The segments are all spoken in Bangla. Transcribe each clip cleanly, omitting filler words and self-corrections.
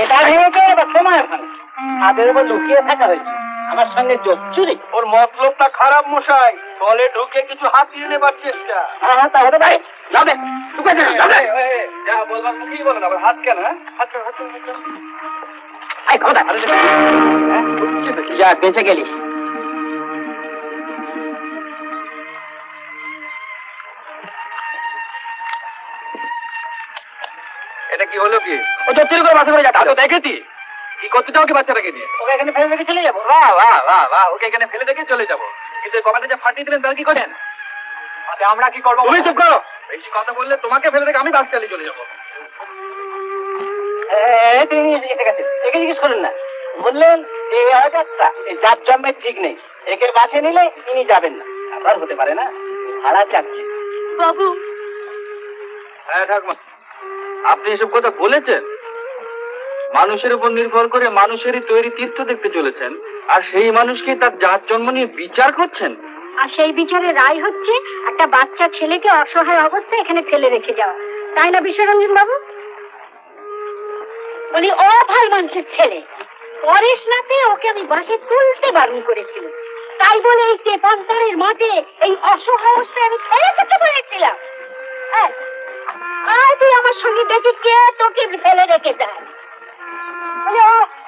এটা ভেঙেছে বা সময় ভাঙে, তাদের উপর লুকিয়ে থাকা হয়েছে আমার সঙ্গে যোগ চুরি। ওর মতলবটা খারাপ মশাই, দলে ঢুকে কিছু হাতিয়ে নেবার চেষ্টা। হ্যাঁ তা হতে পারে। যাবে যা বলবার মুখেই বলেন, আবার হাত কেন? হাত কেন? যা বেঁচে গেলি। এটা কি হলো কি? ও তো চুরি করে বাসা করে যাচ্ছে। তো দেখেছি কি করতে চাও কি বাচ্চাটাকে নিয়ে? ওকে এখানে ফেলে রেখে চলে যাবো। বাহ বাহ বাহ বাহ, ওকে এখানে ফেলে রেখে চলে যাবো, কিন্তু কমাটা যে ফাটিয়ে দিলেন তাহলে কি করেন? আমরা কি করবো? তুমি চুপ করো, বেশি কথা বললে তোমাকে ফেলে রেখে আমি বাস চালিয়ে চলে যাবো। তিনি এসে গেছেন, একে জিজ্ঞেস করুন না। বললেন এই অযাত্রা যার জন্মের ঠিক নেই, একে বাঁচে নিলে তিনি যাবেন না। আবার হতে পারে না ভাড়া চাচ্ছে। বাবু হ্যাঁ ঠাকুমা, আপনি এসব কথা বলেছেন? মানুষের উপর নির্ভর করে মানুষেরই তৈরি তীর্থ দেখতে চলেছেন, আর সেই মানুষকে তার জাত জন্ম নিয়ে বিচার করছেন। আর সেই বিচারে রায় হচ্ছে একটা বাচ্চা ছেলেকে অসহায় অবস্থায় এখানে ফেলে রেখে যাওয়া, তাই না বিশ্বরঞ্জন বাবু? উনি অভাল মানুষের ছেলে, পরেশ নাতে ওকে আমি বাসে তুলতে বারণ করেছিলাম, তাই বলে এই তেপান্তরের মাঠে এই অসহায় অবস্থায় আমি ফেলে যেতে বলেছিলাম। আর তুই আমার সঙ্গে দেখি কে তোকে ফেলে রেখে যায়?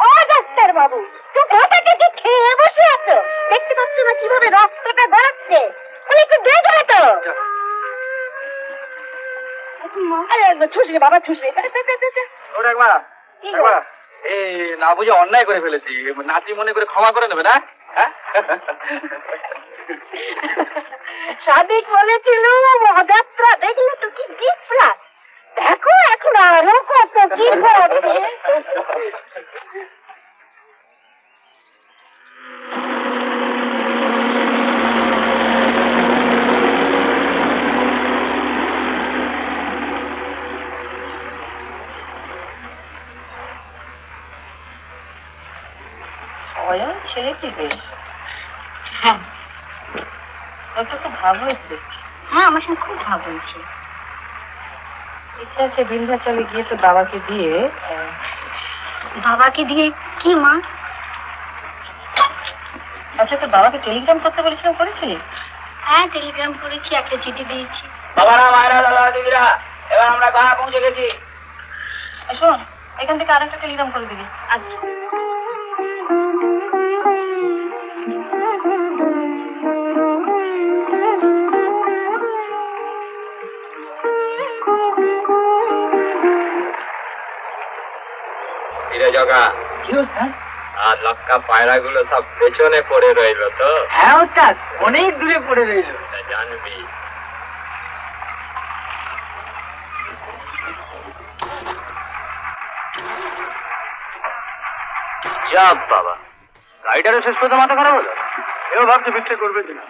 ও ডাক্তার বাবু, তুই ওটাকে কি খেয়ে বসে আছো? দেখতে পাচ্ছ না কিভাবে রক্তটা গড়াচ্ছে? একটু দেখো তো। ছুসরে বাবা ছুসরে। এই না বুঝে অন্যায় করে ফেলেছি, নাতি মনে করে ক্ষমা করে নেবে না? সাদিক বলেছিল মহাযাত্রা দেখলে তো কি বিপ্রাট, দেখো এখন আরো কত কি ঘটে। ছেলেটি বেশ, হ্যাঁ কত তো ভাব হয়েছে। হ্যাঁ আমার সঙ্গে খুব ভাব হয়েছে। ইচ্ছা আছে বিন্ধ্যাচলে গিয়ে তো বাবাকে দিয়ে। বাবাকে দিয়ে কি মা? আচ্ছা তোর বাবাকে টেলিগ্রাম করতে বলেছিলাম, করেছিলি? হ্যাঁ টেলিগ্রাম করেছি, একটা চিঠি দিয়েছি। বাবারা মায়েরা দাদা দিদিরা, এবার আমরা গাঁ পৌঁছে গেছি। শোন, এখান থেকে আরেকটা টেলিগ্রাম করে দিবি। আচ্ছা জগা আর লক্কা পায়রা গুলো সব পেছনে পড়ে রইল তো? হ্যাঁ ওস্তাদ, অনেক দূরে পড়ে রইল। জানবি যাক বাবা, গাড়িটারও শেষ পর্যন্ত মাথা খারাপ হলো। এও ভাবছে বিক্রি করবে কিনা।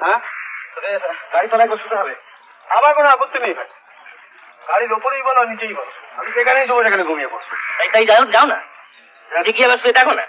হ্যাঁ, গাড়ি চালাই বসতে হবে। আমার কোনো আপত্তি নেই ভাই, গাড়ির ওপরেই বলো নিচেই বলো, আমি যেখানেই যাবো সেখানে ঘুমিয়ে পড়বো। তাই যাও না, রাতে কি আবার শুয়ে থাকো না।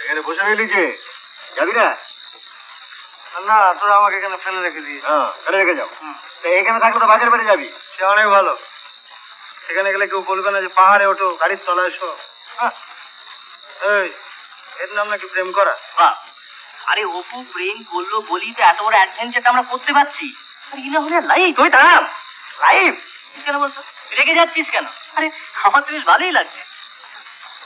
এখানে বসে রইলি যে, যাবি না? না, তোরা আমাকে এখানে ফেলে রেখে দিই। ফেলে রেখে যাও। এখানে থাকলে তো বাজার বাড়ি যাবি, সে অনেক ভালো। সেখানে গেলে কেউ বলবে না যে পাহাড়ে ওঠো, গাড়ির তলায় এসো। এই, এর নাম নাকি প্রেম করা? আরে অপু প্রেম করলো বলি তো এত বড় অ্যাডভেঞ্চারটা আমরা করতে পারছি। না হলে লাইফ তুই থাম, লাইফ কেন বলতো? রেগে যাচ্ছিস কেন? আরে আমার তো বেশ ভালোই লাগছে।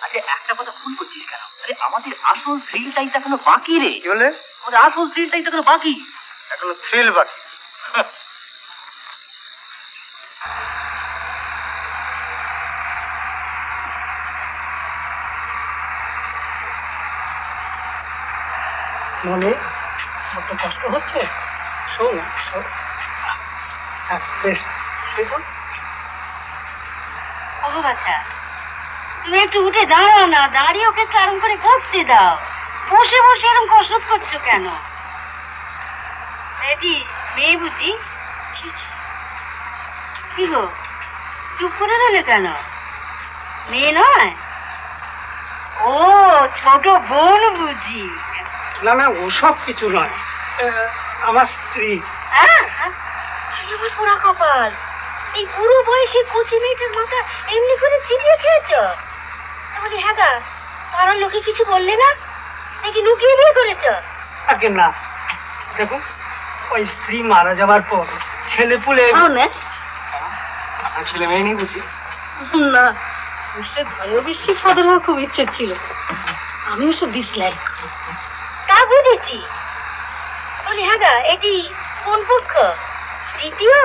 আচ্ছা একটা কথা ভুল করছিস কেন? আরে আমাদের আসল থ্রিলটাই তো এখনো বাকি রে। কি বলে? আমাদের আসল থ্রিলটাই তো এখনো বাকি। এখনো থ্রিল বাকি? মনে কত কষ্ট হচ্ছে, শোন না, শোন। হ্যাঁ বেশ, দেখুন। ও বাচ্চা, তুমি একটু উঠে দাঁড়াও না, দাঁড়িয়ে ওকে চারণ করে বসতে দাও। বসে বসে এরকম কসরত করছো কেন? এটি মেয়ে বুঝি? কি গো, চুপ করে রইলে কেন? মেয়ে নয়? ও ছোট বোন বুঝি? না না, ওসব কিছু নয়, আমার স্ত্রী। আমার পোড়া কপাল, এই পুরো বয়সে কচি মেয়েটার মাথা এমনি করে চিবিয়ে খেয়েছ? তাহলে হ্যাঁ গা, কারণ লোকে কিছু বললে না নাকি লুকিয়ে বিয়ে করেছ? আগে না, দেখুন ওই স্ত্রী মারা যাবার পর ছেলে পুলে ছেলে মেয়ে নেই বুঝি? না, বিশ্বের ভয় বিশ্বের ফাদার হওয়ার খুব ইচ্ছে ছিল, আমি ওসব ডিসলাইক। তা বুঝেছি। বলি হ্যাঁ গা, এটি কোন পক্ষ? দ্বিতীয়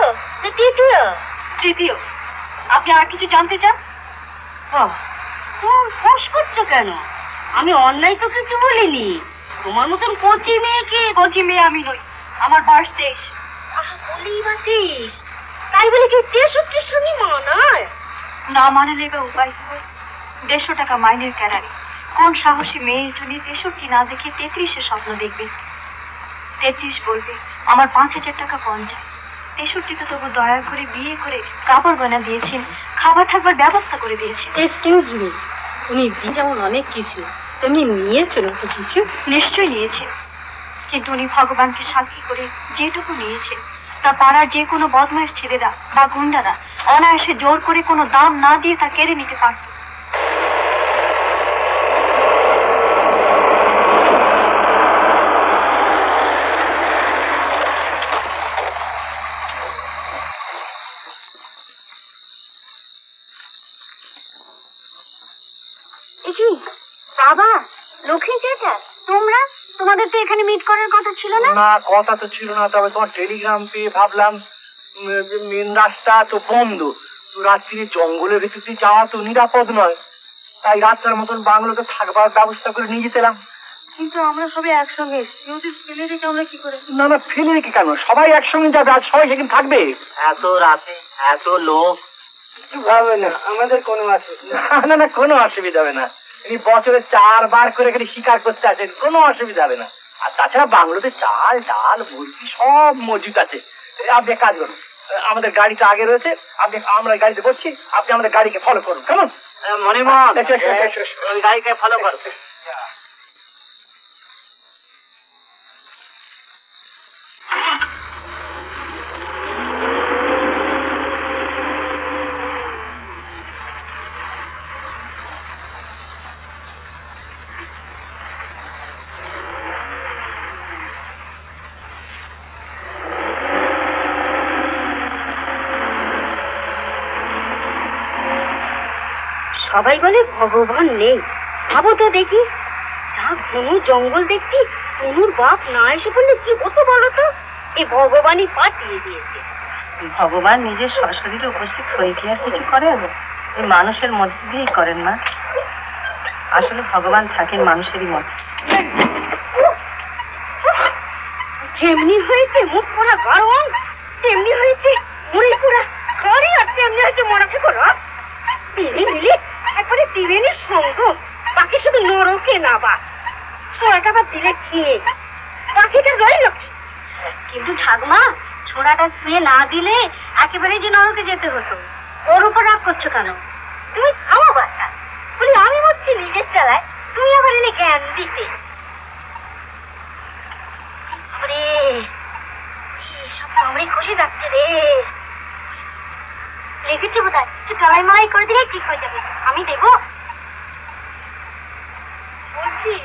না তৃতীয়? তৃতীয়। আপনি আর কিছু জানতে চান? তুমি ফোঁস করছো কেন? আমি অন্যায় তো কিছু বলিনি। তোমার মতন কচি মেয়েকে। কচি মেয়ে আমি নই, আমার বয়স 23। বলেই বাতিস, তাই বলে কি 63 সঙ্গে মানায়? না মানালে বা উপায় কি? 150 টাকা মাইনের ক্যারারি কোন সাহসী মেয়ের জন্য 63 না দেখে 33-এর স্বপ্ন দেখবে? 33 বলবে আমার 5000 টাকা কম চাই। 63 তো তবু দয়া করে বিয়ে করে কাপড় গয়না দিয়েছেন, খাবার থাকবার ব্যবস্থা করে দিয়েছেন। এক্সকিউজ মি, উনি যেমন অনেক কিছু তেমনি নিয়েছেন তো কিছু? নিশ্চয়ই নিয়েছে, কিন্তু উনি ভগবানকে সাক্ষী করে যেটুকু নিয়েছে তা পাড়ার যে কোনো বদমাইশ ছেলেরা বা গুন্ডারা অনায়াসে জোর করে কোনো দাম না দিয়ে তা কেড়ে নিতে পারত। বাবা, লক্ষ্মী চেটা, তোমরা? তোমাদের তো এখানে মিট করার কথা ছিল না? না, কথা তো ছিল না, তবে তোমার টেলিগ্রাম পেয়ে ভাবলাম মেন রাস্তা তো বন্ধ, তো রাত্রিরে জঙ্গলের ভেতর দিয়ে যাওয়া তো নিরাপদ নয়, তাই রাস্তার মতন বাংলোতে থাকবার ব্যবস্থা করে নিয়ে যেতেলাম। কিন্তু আমরা সবাই একসঙ্গে এসেছি, ওদের ফেলে রেখে আমরা কি করে? না না, ফেলে রেখে কেন? সবাই একসঙ্গে যাবে, আর সবাই সেখানে থাকবে। এত রাতে এত লোক, ভাবে না, আমাদের কোনো অসুবিধা। না না, কোনো অসুবিধা হবে না। তিনি বছরে 4 বার করে খালি শিকার করতে আসেন, কোনো অসুবিধা হবে না। আর তাছাড়া বাংলোতে চাল ডাল মুরগি সব মজুদ আছে। আপনি এক কাজ করুন, আমাদের গাড়িটা আগে রয়েছে, আমরা গাড়িতে বসছি, আপনি আমাদের গাড়িকে ফলো করুন, কেমন? মণিমোহন ওই গাড়িকে ফলো কর। সবাই বলে ভগবান নেই, ভাবো তো দেখি, যা ঘন জঙ্গল দেখছি, তনুর বাপ না এসে বললে কি হতো বলো তো? এই ভগবানই পাঠিয়ে দিয়েছে। ভগবান নিজের সশরীরে উপস্থিত হয়ে কি আর কিছু করেন? এই মানুষের মধ্যে দিয়েই করেন না। আসলে ভগবান থাকেন মানুষেরই মধ্যে। যেমনি হয়েছে মুখ পোড়া গরম, তেমনি হয়েছে মুড়ি পোড়া খড়ি, আর তেমনি হয়েছে মনে থেকে রস। তিনে মিলে একবারে তিরেনের সঙ্গ, বাকি শুধু নরকে না বা ছোড়াটা বা দিলে খেয়ে বাকিটা রইল। কিন্তু ঠাকমা, ছোড়াটা ছুঁয়ে না দিলে একেবারে যে নরকে যেতে হতো। ওর উপর রাগ করছো কেন? তুমি খাও বাচ্চা, বলি আমি মরছি নিজের চালায়, তুমি আবার এনে জ্ঞান দিতে। সব আমরাই খুশি যাচ্ছে রে, লেগেছে বোধ হয়, একটু তলাই মালাই করে দিলে ঠিক হয়ে যাবে। আমি দেবো বলছিস?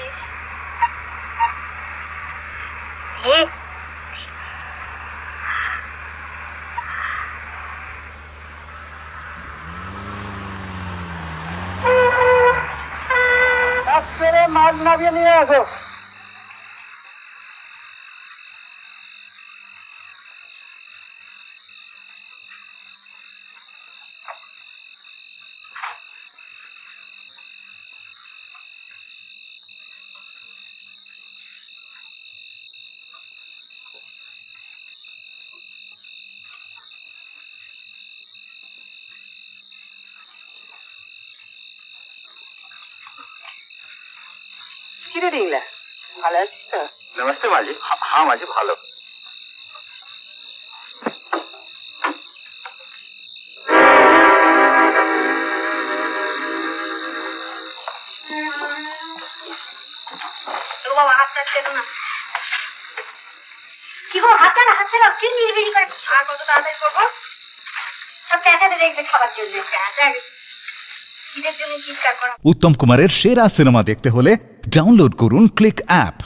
মাছ নামিয়ে নিয়ে আসো। কিরে রিংলা, ভালো আছিস তো? नमस्ते माँ जी। हाँ माँ जी भालो। বাবা হাতটা ছেড়ো না। কি গো হাতটা না, হাত ছেড়ো, কি নির্বিড়ি করে আর কত তাড়াতাড়ি করবো? সব প্যাঁচাতে দেখবে খাবার জন্য, খিদের জন্য চিৎকার করা। উত্তম কুমারের সেরা সিনেমা দেখতে হলে ডাউনলোড করুন ক্লিক অ্যাপ।